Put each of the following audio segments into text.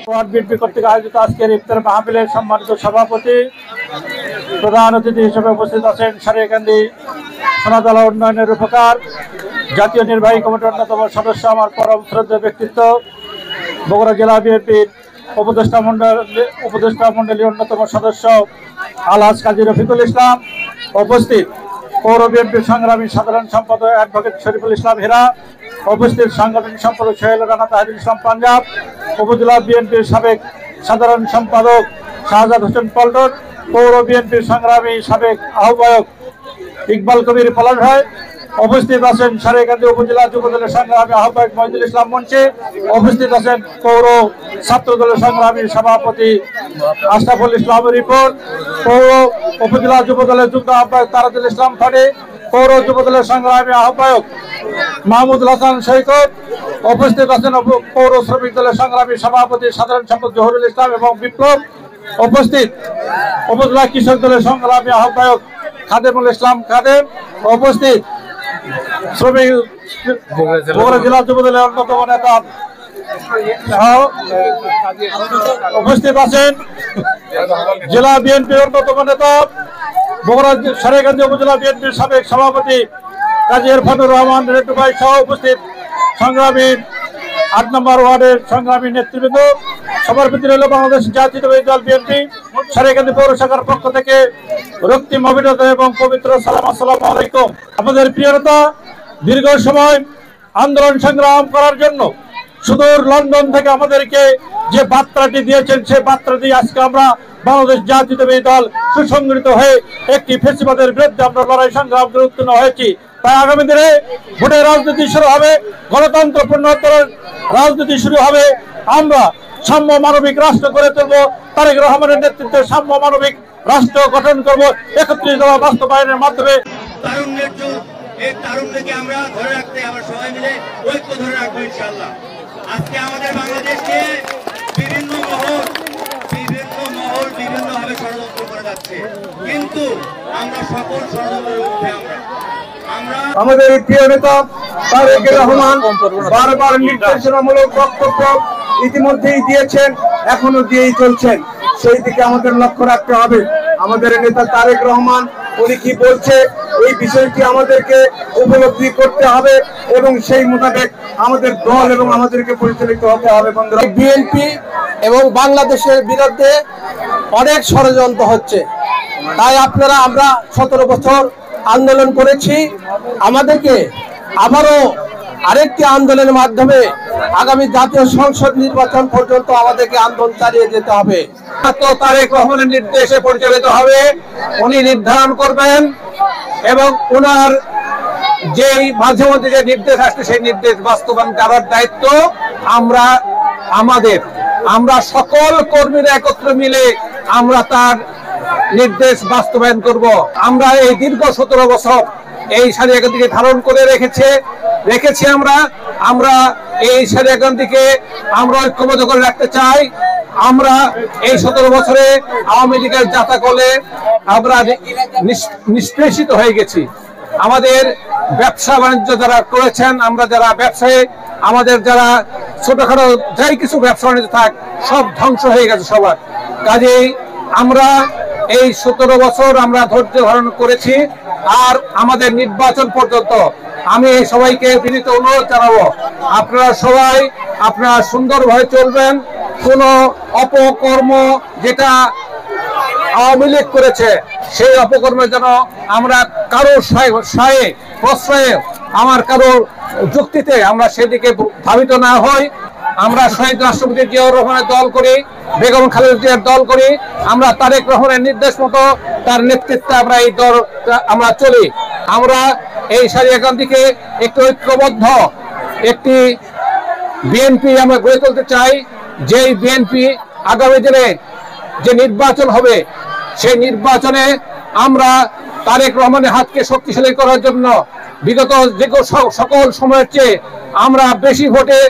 Word BNP কর্তৃক আয়োজিত আজকের ইফতার মাহফিলের সম্মানিত সভাপতি প্রধান অতিথি হিসেবে উপস্থিত আছেন সারিয়াকান্দি সোনাতলা উন্নয়নের রূপকার জাতীয় নির্বাহী কমিটির অন্যতম সদস্য, আমার পরম শ্রদ্ধেয় ব্যক্তিত্ব, বগুড়া জেলা বিএনপির উপদেষ্টা মন্ডলীর অন্যতম সদস্য আলহাজ কাজী রফিকুল ইসলাম, উপস্থিত পৌর বিএনপির সংগ্রামী সাধারণ সম্পাদক অ্যাডভোকেট শরীফুল ইসলাম হীরা, উপস্থিত সাংগঠনিক সম্পাদক সোহেল রানা তাহিরুল ইসলাম পাঞ্জাব, উপজেলা বিএনপির সাবেক সাধারণ সম্পাদক শাহজাদ হোসেন পল্টন, পৌর বিএনপির সংগ্রামী সাবেক আহ্বায়ক ইকবাল কবির পলাশ ভাই, উপস্থিত আছেন সারিয়াকান্দি উপজেলা যুবদলের সংগ্রামী আহ্বায়ক মহিদুল ইসলাম মুন্সি, উপস্থিত আছেন পৌর ছাত্র দলের সংগ্রামী সভাপতি আশরাফুল ইসলাম রিপন, পৌর উপজেলা যুবদলের যুগ্ম আহ্বায়ক তারাজুল ইসলাম ফাড়ি, পৌর যুবদলের সংগ্রামী আহ্বায়ক মাহমুদুল হাসান সৈকত, উপস্থিত আছেন পৌর শ্রমিক দলের সংগ্রামী সভাপতি সাধারণ সম্পাদক জহুরুল ইসলাম এবং বিপ্লব, উপস্থিত উপজেলা কৃষক দলের সংগ্রামী আহ্বায়ক খাদেমুল ইসলাম খাদেম, উপস্থিত শ্রমিক বগুড়া জেলা যুবদলের অন্যতম নেতা উপস্থিত আছেন জেলা বিএনপির অন্যতম নেতা বগুড়া সারিয়াকান্দি উপজেলা বিএনপির সাবেক সভাপতি কাজী ইরফানুর রহমান রেড্ডু ভাই সহ উপস্থিত সংগ্রামী ৮ নম্বর ওয়ার্ডের সংগ্রামী নেতৃবৃন্দ। সবার প্রতি রইল বাংলাদেশ জাতীয়তাবাদী দল বিএনপি সারিয়াকান্দি পৌর শাখার পক্ষ থেকে রক্তিম অভিনন্দন এবং পবিত্র সালাম। আসসালামু আলাইকুম। আমাদের প্রিয় নেতা দীর্ঘ সময় আন্দোলন সংগ্রাম করার জন্য সুদূর লন্ডন থেকে আমাদেরকে যে বার্তাটি দিয়েছেন, সেই বার্তা দিয়ে আজকে আমরা বাংলাদেশ জাতীয়তাবাদী দল সুসংগঠিত হয়ে একটি ফ্যাসিবাদের বিরুদ্ধে আমরা লড়াই সংগ্রাম করে উত্তীর্ণ হয়েছি। তাই আগামী দিনে ভোটের রাজনীতি শুরু হবে, গণতন্ত্র পুনরুদ্ধারের রাজনীতি শুরু হবে। আমরা সাম্য মানবিক রাষ্ট্র গড়ে তুলব, তারেক রহমানের নেতৃত্বে সাম্য মানবিক রাষ্ট্র গঠন করব ৩১ দফা বাস্তবায়নের মাধ্যমে। তারুণ্যের যুগ, এই তারুণ্যকে আমরা ধরে রাখতে আমরা সবাই মিলে ঐক্য ধরে রাখবো ইনশাআল্লাহ। আজকে আমাদের বাংলাদেশকে বিভিন্ন মহল বিভিন্নভাবে ষড়যন্ত্র করে যাচ্ছে, কিন্তু আমরা সকল ষড়যন্ত্রের ঊর্ধ্বে আমাদের প্রিয় নেতা তারেক রহমান বারবার নির্দেশনামূলক বক্তব্য ইতিমধ্যেই দিয়েছেন, এখনো দিয়েই চলছেন। সেই দিকে আমাদের লক্ষ্য রাখতে হবে। আমাদের নেতা তারেক রহমান উনি কি বলছে এই বিষয়টি আমাদেরকে উপলব্ধি করতে হবে এবং সেই মোতাবেক আমাদের দল এবং আমাদেরকে পরিচালিত হতে হবে। বিএনপি এবং বাংলাদেশের বিরুদ্ধে অনেক ষড়যন্ত্র হচ্ছে, তাই আমরা 17 বছর আন্দোলন করেছি। আমাদেরকে আবারও আরেকটি আন্দোলনের মাধ্যমে আগামী জাতীয় সংসদ নির্বাচন পর্যন্ত আমাদেরকে আন্দোলন চালিয়ে যেতে হবে। তারেক রহমানের নির্দেশে পরিচালিত হবে, উনি নির্ধারণ করবেন এবং ওনার যেই মাঝে মধ্যে যে নির্দেশ আসছে সেই নির্দেশ বাস্তবায়ন করার দায়িত্ব আমরা সকল কর্মীরা একত্রে মিলে আমরা তার নির্দেশ বাস্তবায়ন করব। আমরা এই দীর্ঘ 17 বছর এই সারিয়াকান্দিকে ধারণ করে রেখেছি আমরা এই সারিয়াকান্দিকে আমরা ঐক্যবদ্ধ করে রাখতে চাই। আমরা এই 17 বছরে আওয়ামী লীগের জাতাকলে আমরা নিষ্পেষিত হয়ে গেছি। আমাদের ব্যবসা বাণিজ্য যারা করেছেন, আমরা যারা ব্যবসায়ী, আমাদের যারা ছোটখাটো যাই কিছু ব্যবসা বাণিজ্য থাক, সব ধ্বংস হয়ে গেছে সবার। কাজেই আমরা এই 17 বছর আমরা ধৈর্য ধারণ করেছি। আর আমাদের নির্বাচন পর্যন্ত আমি সবাইকে বিনীত অনুরোধ জানাবো, আপনারা সুন্দরভাবে চলবেন। কোন অপকর্ম যেটা আওয়ামী লীগ করেছে সেই অপকর্মের যেন আমরা কারো প্রশ্রয়ে আমার কারো যুক্তিতে আমরা সেদিকে ধাবিত না হই। আমরা শহীদ রাষ্ট্রপতি জিয়াউর রহমানের দল করি, বেগম খালেদা জিয়ার দল করি। আমরা তারেক রহমানের নির্দেশ মতো তার নেতৃত্বে আমরা এই দল আমরা চলি। আমরা এই সারিয়াকান্দিকে একটি ঐক্যবদ্ধ একটি বিএনপি আমরা গড়ে তুলতে চাই, যেই বিএনপি আগামী দিনে যে নির্বাচন হবে সেই নির্বাচনে আমরা তারেক রহমানের হাতকে শক্তিশালী করার জন্য বিগত সকল সময়ের চেয়ে আমরা বেশি ভোটে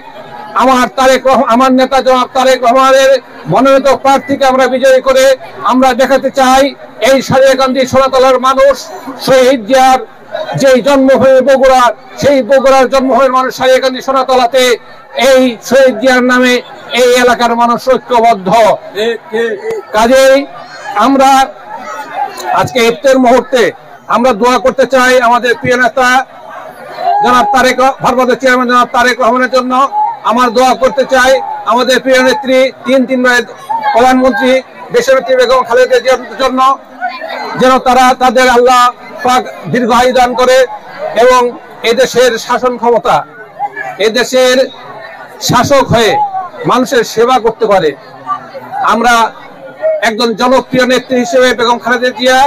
আমার নেতা জনাব তারেক রহমানের মনোনীত প্রার্থীকে আমরা বিজয়ী করে আমরা দেখাতে চাই এই সারিয়াকান্দি সোনাতলার মানুষ শহীদ জিয়ার যেই জন্মভূমি বগুড়া, সেই বগুড়ার জন্মভূমির মানুষ সারিয়াকান্দি সোনাতলাতে এই শহীদ জিয়ার নামে এই এলাকার মানুষ ঐক্যবদ্ধ। কাজেই আমরা আজকে ইফতার মুহূর্তে আমরা দোয়া করতে চাই আমাদের প্রিয় নেতা জনাব তারেক, ভারপ্রাপ্ত চেয়ারম্যান জনাব তারেক রহমানের জন্য। আমার দোয়া করতে চাই আমাদের প্রিয় নেত্রী তিনবারের প্রধানমন্ত্রী দেশনেত্রী বেগম খালেদা জিয়ার জন্য, যেন তারা তাদের আল্লাহ পাক দীর্ঘ আয়ু দান করে এবং এদেশের শাসন ক্ষমতা, এদেশের শাসক হয়ে মানুষের সেবা করতে পারে। আমরা একজন জনপ্রিয় নেত্রী হিসেবে বেগম খালেদা জিয়া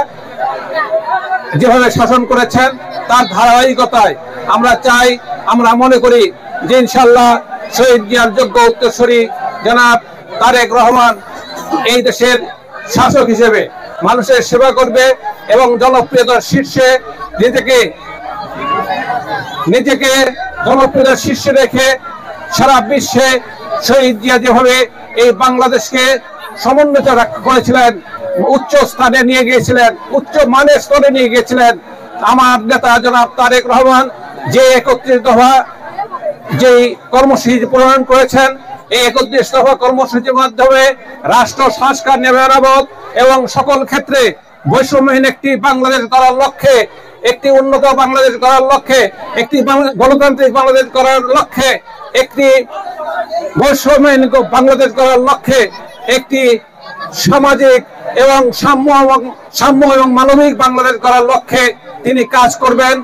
যেভাবে শাসন করেছেন তার ধারাবাহিকতায় আমরা চাই, আমরা মনে করি যে ইনশাআল্লাহ শহীদ জিয়ার যোগ্য উত্তরসূরি জনাব তারেক রহমান এই দেশের শাসক হিসেবে মানুষের সেবা করবে এবং জনপ্রিয়তার শীর্ষে নিজেকে জনপ্রিয়তার শীর্ষে রেখে সারা বিশ্বে শহীদ জিয়া যেভাবে এই বাংলাদেশকে সমুন্নত করেছিলেন, উচ্চ স্থানে নিয়ে গিয়েছিলেন, উচ্চ মানের স্তরে নিয়ে গিয়েছিলেন, আমার নেতা জনাব তারেক রহমান যে 31 দফা যেই কর্মসূচি প্রণয়ন করেছেন, এই 31 দফা কর্মসূচির মাধ্যমে রাষ্ট্র সংস্কার মেরামত এবং সকল ক্ষেত্রে বৈষম্যহীন একটি বাংলাদেশ গড়ার লক্ষ্যে, একটি উন্নত বাংলাদেশ গড়ার লক্ষ্যে, একটি গণতান্ত্রিক বাংলাদেশ গড়ার লক্ষ্যে, একটি বৈষম্যহীন বাংলাদেশ গড়ার লক্ষ্যে, একটি সামাজিক এবং সাম্য এবং মানবিক বাংলাদেশ গড়ার লক্ষ্যে তিনি কাজ করবেন।